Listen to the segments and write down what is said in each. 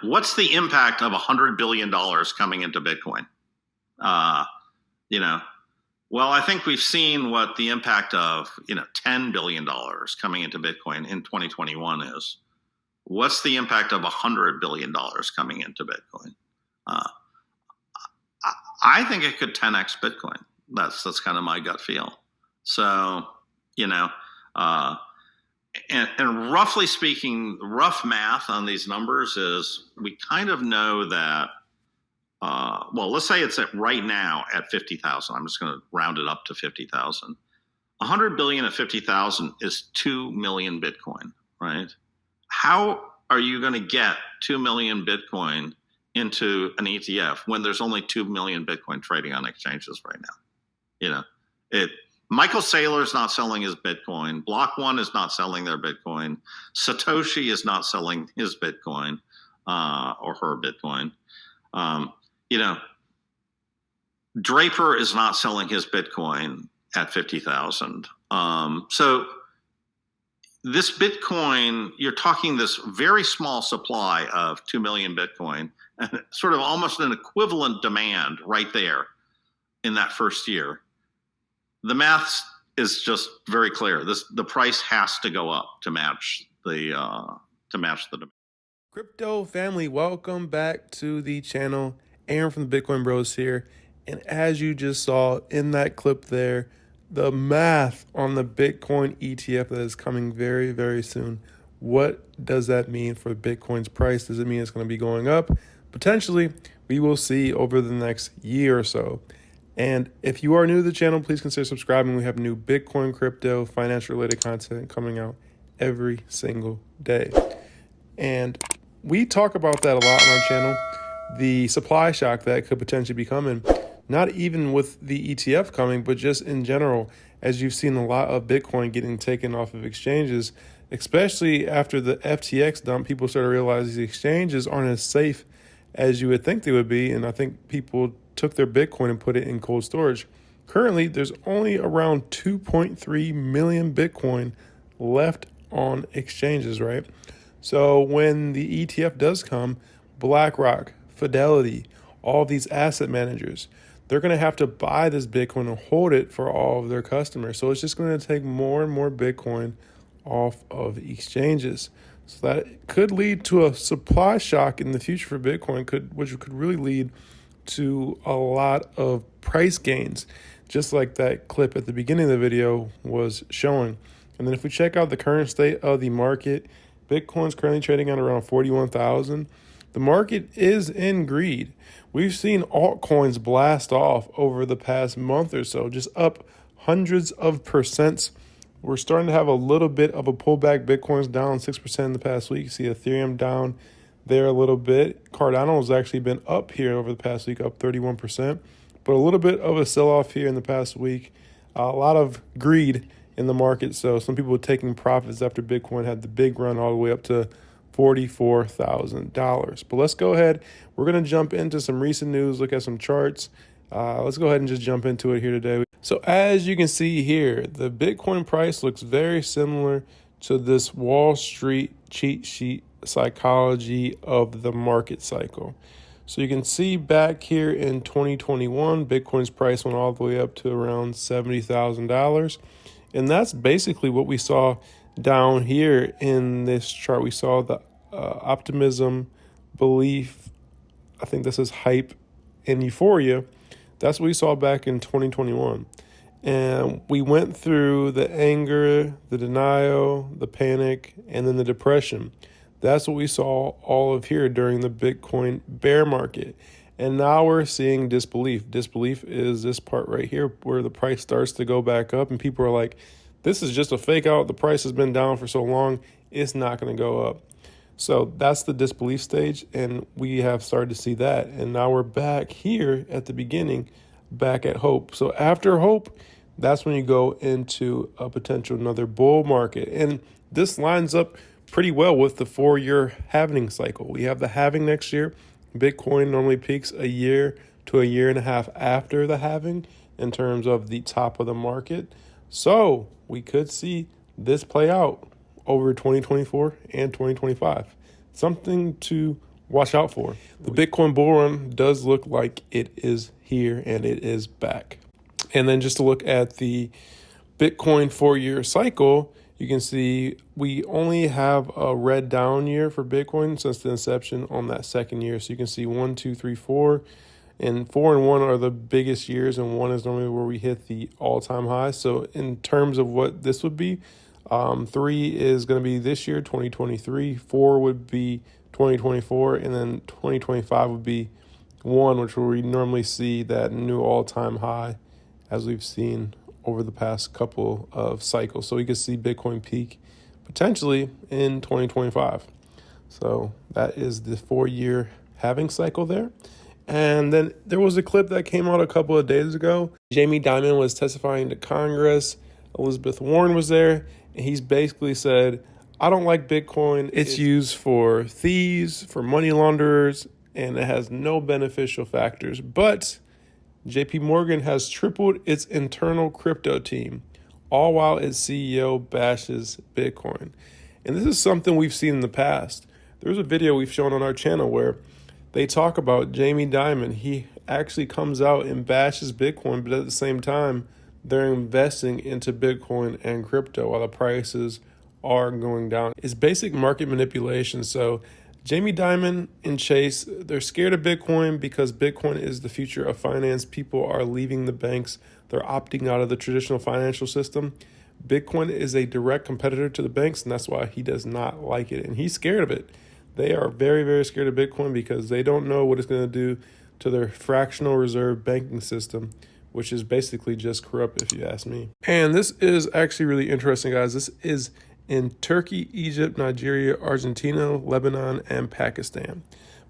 what's the impact of $100 billion coming into Bitcoin? Uh, you know, well, I think we've seen what the impact of, $10 billion coming into Bitcoin in 2021 is. What's the impact of $100 billion coming into Bitcoin? Uh, I think it could 10x Bitcoin. That's kind of my gut feel. So, you know, uh, and roughly speaking, rough math on these numbers is we kind of know that. Well, let's say it's at right now at 50,000. I'm just going to round it up to 50,000. 100 billion at 50,000 is 2 million Bitcoin, right? How are you going to get 2 million Bitcoin into an ETF when there's only 2 million Bitcoin trading on exchanges right now? It Michael Saylor is not selling his Bitcoin. Block One is not selling their Bitcoin. Satoshi is not selling his Bitcoin or her Bitcoin. Um, you know, Draper is not selling his Bitcoin at 50,000. So this Bitcoin, you're talking this very small supply of 2 million Bitcoin and sort of almost an equivalent demand right there in that first year. The math is just very clear. The price has to go up to match the demand. Crypto family, welcome back to the channel. Aaron from the Bitcoin Bros here. And as you just saw in that clip there, the math on the Bitcoin ETF that is coming very, very soon. What does that mean for Bitcoin's price? Does it mean it's going to be going up? Potentially, we will see over the next year or so. And if you are new to the channel, please consider subscribing. We have new Bitcoin, crypto, financial related content coming out every single day. And we talk about that a lot on our channel, the supply shock that could potentially be coming, not even with the ETF coming, but just in general, as you've seen a lot of Bitcoin getting taken off of exchanges, especially after the FTX dump, people started to realize these exchanges aren't as safe as you would think they would be. And I think people took their Bitcoin and put it in cold storage. Currently, there's only around 2.3 million Bitcoin left on exchanges, right? So when the ETF does come, BlackRock, Fidelity, all these asset managers, they're going to have to buy this Bitcoin and hold it for all of their customers. So it's just going to take more and more Bitcoin off of exchanges. So that could lead to a supply shock in the future for Bitcoin, which could really lead to a lot of price gains, just like that clip at the beginning of the video was showing. And then if we check out the current state of the market, Bitcoin's currently trading at around 41,000. The market is in greed. We've seen altcoins blast off over the past month or so, just up hundreds of percents. We're starting to have a little bit of a pullback. Bitcoin's down 6% in the past week. You see Ethereum down there a little bit. Cardano has actually been up here over the past week, up 31%. But a little bit of a sell-off here in the past week. A lot of greed in the market. So some people were taking profits after Bitcoin had the big run all the way up to $44,000. But let's go ahead. We're going to jump into some recent news, look at some charts. Let's go ahead and just jump into it here today. So as you can see here, the Bitcoin price looks very similar to this Wall Street cheat sheet psychology of the market cycle. So you can see back here in 2021, Bitcoin's price went all the way up to around $70,000. And that's basically what we saw down here in this chart. We saw the optimism, belief, I think this is hype, and euphoria. That's what we saw back in 2021. And we went through the anger, the denial, the panic, and then the depression. That's what we saw all of here during the Bitcoin bear market. And now we're seeing disbelief. Disbelief is this part right here where the price starts to go back up and people are like, this is just a fake out. The price has been down for so long, it's not going to go up. So that's the disbelief stage, and we have started to see that. And now we're back here at the beginning, back at hope. So after hope, that's when you go into a potential another bull market. And this lines up pretty well with the 4-year halving cycle. We have the halving next year. Bitcoin normally peaks a year to a year and a half after the halving in terms of the top of the market. So we could see this play out over 2024 and 2025. Something to watch out for. The Bitcoin bull run does look like it is here and it is back. And then just to look at the Bitcoin 4-year cycle, you can see we only have a red down year for Bitcoin since the inception on that second year. So you can see 1, 2, 3, 4, and 4 and 1 are the biggest years, and 1 is normally where we hit the all-time high. So in terms of what this would be, 3 is going to be this year, 2023. 4 would be 2024, and then 2025 would be 1, which where we normally see that new all-time high, as we've seen over the past couple of cycles. So we could see Bitcoin peak potentially in 2025. So that is the 4-year halving cycle there. And then there was a clip that came out a couple of days ago. Jamie Dimon was testifying to Congress. Elizabeth Warren was there. And he's basically said, I don't like Bitcoin. It's used for thieves, for money launderers, and it has no beneficial factors. But JP Morgan has tripled its internal crypto team, all while its CEO bashes Bitcoin. And this is something we've seen in the past. There's a video we've shown on our channel where they talk about Jamie Dimon. He actually comes out and bashes Bitcoin, but at the same time, they're investing into Bitcoin and crypto while the prices are going down. It's basic market manipulation. So Jamie Dimon and Chase, they're scared of Bitcoin because Bitcoin is the future of finance. People are leaving the banks. They're opting out of the traditional financial system. Bitcoin is a direct competitor to the banks, and that's why he does not like it. And he's scared of it. They are very, very scared of Bitcoin because they don't know what it's going to do to their fractional reserve banking system, which is basically just corrupt, if you ask me. And this is actually really interesting, guys. This is in Turkey, Egypt, Nigeria, Argentina, Lebanon, and Pakistan.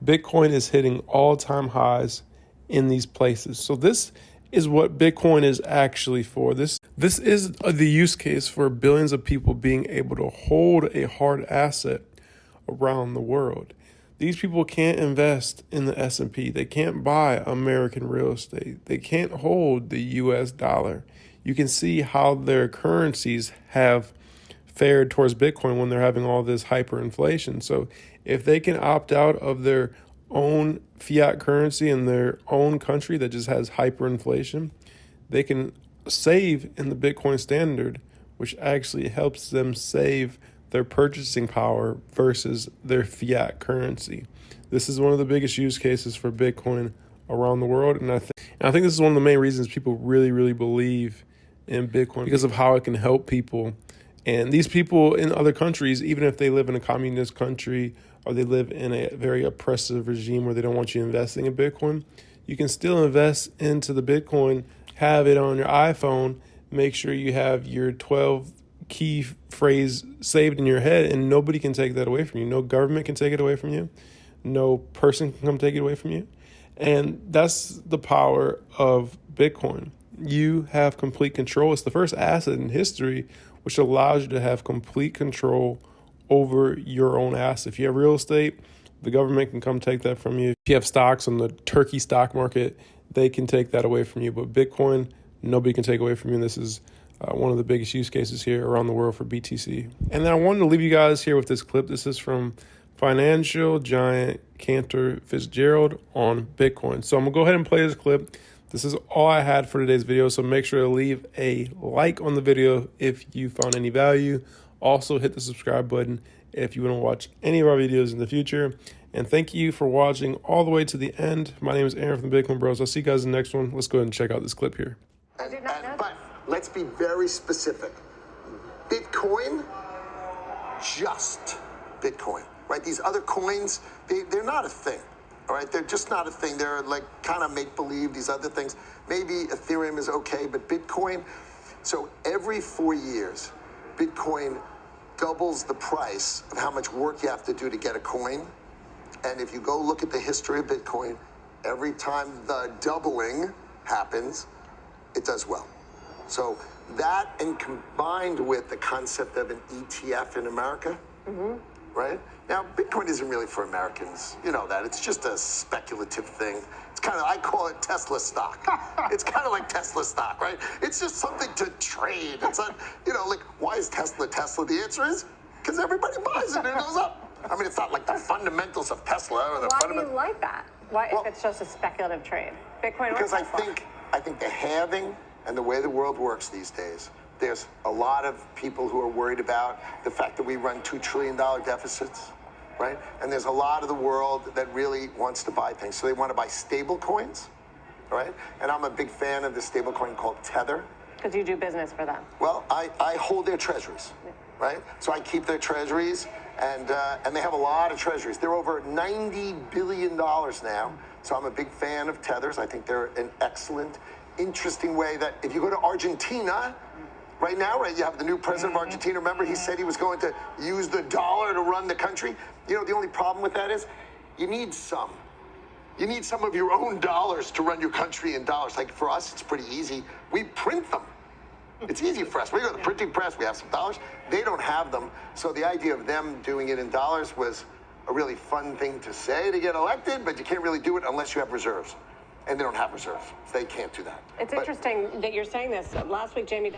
Bitcoin is hitting all-time highs in these places. So this is what Bitcoin is actually for. This is the use case for billions of people being able to hold a hard asset around the world. These people can't invest in the S&P. They can't buy American real estate. They can't hold the US dollar. You can see how their currencies have fared towards Bitcoin when they're having all this hyperinflation. So if they can opt out of their own fiat currency in their own country that just has hyperinflation, they can save in the Bitcoin standard, which actually helps them save their purchasing power versus their fiat currency. This is one of the biggest use cases for Bitcoin around the world. And I think this is one of the main reasons people really, really believe in Bitcoin, because of how it can help people. And these people in other countries, even if they live in a communist country or they live in a very oppressive regime where they don't want you investing in Bitcoin, you can still invest into the Bitcoin, have it on your iPhone, make sure you have your 12 key phrase saved in your head, and nobody can take that away from you. No government can take it away from you. No person can come take it away from you. And that's the power of Bitcoin. You have complete control. It's the first asset in history which allows you to have complete control over your own asset. If you have real estate, the government can come take that from you. If you have stocks on the Turkey stock market, they can take that away from you. But Bitcoin, nobody can take away from you. And this is one of the biggest use cases here around the world for BTC. And then I wanted to leave you guys here with this clip. This is from financial giant Cantor Fitzgerald on Bitcoin. So I'm going to go ahead and play this clip. This is all I had for today's video, so make sure to leave a like on the video if you found any value. Also, hit the subscribe button if you want to watch any of our videos in the future. And thank you for watching all the way to the end. My name is Aaron from the Bitcoin Bros. I'll see you guys in the next one. Let's go ahead and check out this clip here. But let's be very specific. Bitcoin, just Bitcoin, right? These other coins, they're not a thing. All right, they're just not a thing. They're like kind of make-believe, these other things. Maybe Ethereum is okay, but Bitcoin, so every 4 years, Bitcoin doubles the price of how much work you have to do to get a coin. And if you go look at the history of Bitcoin, every time the doubling happens, it does well. So that, and combined with the concept of an ETF in America, right? Now, Bitcoin isn't really for Americans. You know that. It's just a speculative thing. It's kind of, I call it Tesla stock. It's kind of like Tesla stock, right? It's just something to trade. It's not, like, why is Tesla Tesla? The answer is because everybody buys it and it goes up. I mean, it's not like the fundamentals of Tesla or the Why do fundamentals. you like that? Why, Well, if it's just a speculative trade? Bitcoin or Because I Tesla? think the halving and the way the world works these days, there's a lot of people who are worried about the fact that we run $2 trillion deficits, right? And there's a lot of the world that really wants to buy things. So they want to buy stable coins, right? And I'm a big fan of the stable coin called Tether. Because you do business for them. Well, I hold their treasuries, right? So I keep their treasuries, and they have a lot of treasuries. They're over $90 billion now. So I'm a big fan of Tethers. I think they're an excellent, interesting way that if you go to Argentina, right now, right, you have the new president of Argentina. Remember, he said he was going to use the dollar to run the country. You know, the only problem with that is you need some. You need some of your own dollars to run your country in dollars. Like for us, it's pretty easy. We print them. It's easy for us. We go to the printing press, we have some dollars. They don't have them. So the idea of them doing it in dollars was a really fun thing to say to get elected, but you can't really do it unless you have reserves. And they don't have reserves. So they can't do that. It's interesting that you're saying this. Last week, Jamie